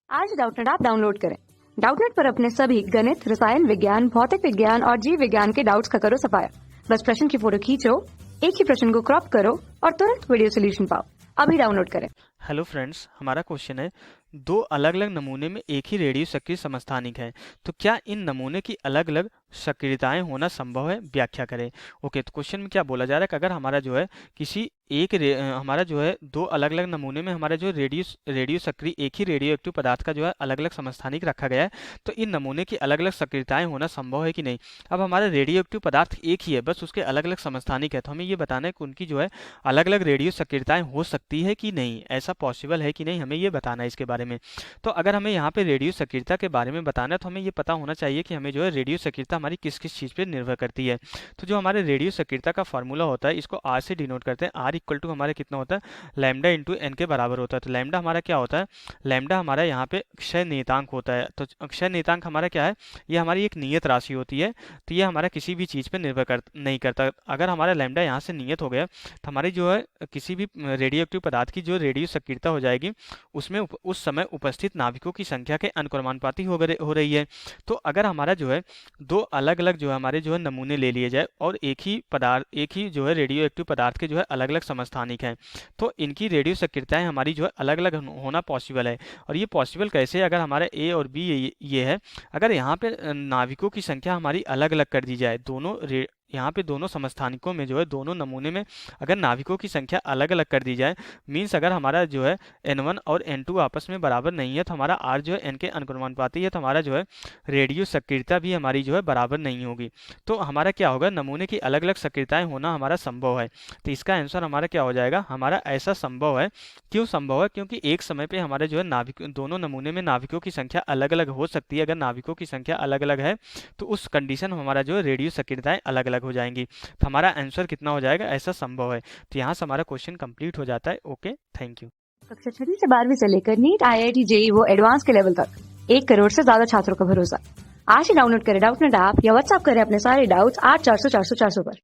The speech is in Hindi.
आज डाउटनेट ऐप डाउनलोड करें। डाउटनेट पर अपने सभी गणित, रसायन विज्ञान, भौतिक विज्ञान और जीव विज्ञान के डाउट्स का करो सफाया। बस प्रश्न की फोटो खींचो, एक ही प्रश्न को क्रॉप करो और तुरंत वीडियो सोल्यूशन पाओ। अभी डाउनलोड करें। हेलो फ्रेंड्स, हमारा क्वेश्चन है दो अलग अलग नमूने में एक ही रेडियो सक्रिय समस्थानिक है, तो क्या इन नमूने की अलग अलग सक्रियताएं होना संभव है? व्याख्या करें। ओके, तो क्वेश्चन में क्या बोला जा रहा है कि अगर हमारा जो है किसी हमारा जो है दो अलग अलग नमूने में हमारा जो रेडियो सक्रिय एक ही रेडियो एक्टिव पदार्थ का जो है अलग अलग समस्थानिक रखा गया है, तो इन नमूने की अलग अलग सक्रियताएं होना संभव है कि नहीं। अब हमारा रेडियो एक्टिव पदार्थ एक ही है, बस उसके अलग अलग समस्थानिक है, तो हमें ये बताना है कि उनकी जो है अलग अलग रेडियो सक्रियताएं हो सकती है कि नहीं, ऐसा पॉसिबल है कि नहीं, हमें ये बताना है इसके बारे में। तो अगर हमें यहाँ पे रेडियो सक्रियता के बारे में बताना है तो हमें ये पता होना चाहिए कि हमें जो है रेडियो सक्रियता हमारी किस किस चीज़ पे निर्भर करती है। तो जो हमारे रेडियो सक्रियता का फॉर्मूला होता है, इसको आर से डिनोट करते हैं। आर इक्वल टू हमारे कितना होता है, लैम्डा इंटू एन के बराबर होता है। तो लैम्डा हमारा क्या होता है, लैम्डा हमारा यहाँ पे क्षय नियतांक होता है। तो क्षय नियतांक हमारा क्या है, ये हमारी एक नियत राशि होती है, तो ये हमारा किसी भी चीज़ पे निर्भर नहीं करता। अगर हमारा लैम्डा यहाँ से नियत हो गया तो हमारी जो है किसी भी रेडियो एक्टिव पदार्थ की जो रेडियो सक्रियता हो जाएगी उसमें उस समय उपस्थित नाभिकों की संख्या के अनुक्रमानुपाती हो रही है। तो अगर हमारा जो है दो अलग अलग जो है हमारे जो है नमूने ले लिए जाए और एक ही जो है रेडियो एक्टिव पदार्थ के जो है अलग अलग समस्थानिक हैं, तो इनकी रेडियो सक्रियताएं हमारी जो है अलग अलग होना पॉसिबल है। और ये पॉसिबल कैसे, अगर हमारा ए और बी ये है, अगर यहाँ पे नाभिकों की संख्या हमारी अलग अलग कर दी जाए, यहाँ पे दोनों समस्थानिकों में जो है दोनों नमूने में अगर नाभिकों की संख्या अलग अलग कर दी जाए, मीन्स अगर हमारा जो है N1 और N2 आपस में बराबर नहीं है, तो हमारा R जो है N के अनुक्रमानुपाती है, तो हमारा जो है रेडियो सक्रियता भी हमारी जो है बराबर नहीं होगी। तो हमारा क्या होगा, नमूने की अलग अलग सक्रियताएं होना हमारा संभव है। तो इसका आंसर हमारा क्या हो जाएगा, हमारा ऐसा संभव है। क्यों संभव है, क्योंकि एक समय पे हमारे जो है दोनों नमूने में नाभिकों की संख्या अलग अलग हो सकती है। अगर नाभिकों की संख्या अलग अलग है तो उस कंडीशन में हमारा जो है रेडियो सक्रियताएं अलग अलग हो जाएंगी। तो हमारा आंसर कितना हो जाएगा, ऐसा संभव है। तो यहाँ से हमारा क्वेश्चन कंप्लीट हो जाता है। Okay, thank you. कक्षा 6 से 12वीं से लेकर नीट, IIT, JEE वो एडवांस के लेवल तक 1 करोड़ से ज्यादा छात्रों का भरोसा। आज ही डाउनलोड करें डाउटनेट ऐप या व्हाट्सएप करें अपने सारे डाउट्स 8400 400 400 पर।